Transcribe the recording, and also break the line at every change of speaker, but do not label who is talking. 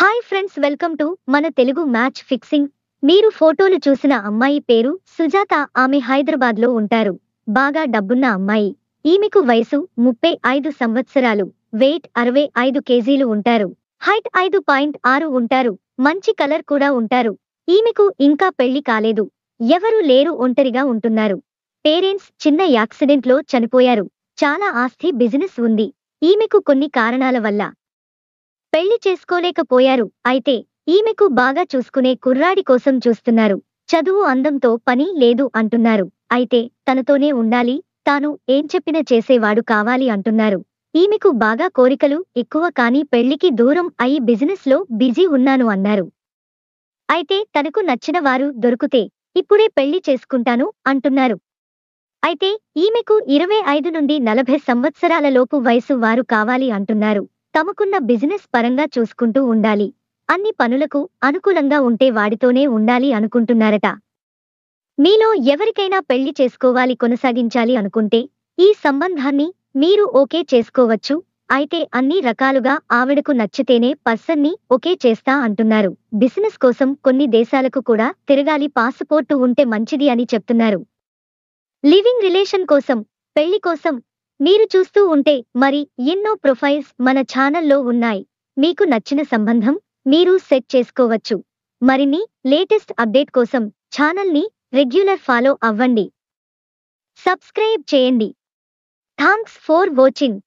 Hi friends, welcome to మన Telugu match fixing. మీరు ఫోటోలు చూసిన అమ్మాయి పేరు సుజాత. ఆమె హైదరాబాద్లో ఉంటారు. బాగా డబ్బున్న అమ్మాయి. ఈమెకు వయసు 35 సంవత్సరాలు. వెయిట్ 65 కేజీలు ఉంటారు. హైట్ 5.6 ఉంటారు. మంచి కలర్ కూడా ఉంటారు. ఈమెకు ఇంకా పెళ్లి కాలేదు. ఎవరూ లేరు, ఒంటరిగా ఉంటున్నారు. పేరెంట్స్ చిన్న యాక్సిడెంట్లో చనిపోయారు. చాలా ఆస్తి, బిజినెస్ ఉంది. ఈమెకు కొన్ని కారణాల వల్ల పెళ్లి చేసుకోలేకపోయారు. అయితే ఈమెకు బాగా చూసుకునే కుర్రాడి కోసం చూస్తున్నారు. చదువు, అందంతో పని లేదు అంటున్నారు. అయితే తనతోనే ఉండాలి, తాను ఏం చెప్పినా చేసేవాడు కావాలి అంటున్నారు. ఈమెకు బాగా కోరికలు ఎక్కువ, కానీ పెళ్లికి దూరం అయి బిజినెస్ లో బిజీ ఉన్నాను అన్నారు. అయితే తనకు నచ్చిన వారు దొరికితే ఇప్పుడే పెళ్లి చేసుకుంటాను అంటున్నారు. అయితే ఈమెకు 25 నుండి 40 సంవత్సరాల లోపు వయసు వారు కావాలి అంటున్నారు. తమకున్న బిజినెస్ పరంగా చూసుకుంటూ ఉండాలి. అన్ని పనులకు అనుకూలంగా ఉంటే వాడితోనే ఉండాలి అనుకుంటున్నారట. మీలో ఎవరికైనా పెళ్లి చేసుకోవాలి, కొనసాగించాలి అనుకుంటే ఈ సంబంధాన్ని మీరు ఓకే చేసుకోవచ్చు. అయితే అన్ని రకాలుగా ఆవిడకు నచ్చితేనే పర్సన్ని ఓకే చేస్తా అంటున్నారు. బిజినెస్ కోసం కొన్ని దేశాలకు కూడా తిరగాలి, పాస్పోర్టు ఉంటే మంచిది అని చెప్తున్నారు. లివింగ్ రిలేషన్ కోసం, పెళ్లి కోసం మీరు చూస్తూ ఉంటే మరి ఎన్నో ప్రొఫైల్స్ మన ఛానల్లో ఉన్నాయి. మీకు నచ్చిన సంబంధం మీరు సెట్ చేసుకోవచ్చు. మరిన్ని లేటెస్ట్ అప్డేట్ కోసం ఛానల్ని రెగ్యులర్ ఫాలో అవ్వండి. సబ్స్క్రైబ్ చేయండి. Thanks for watching.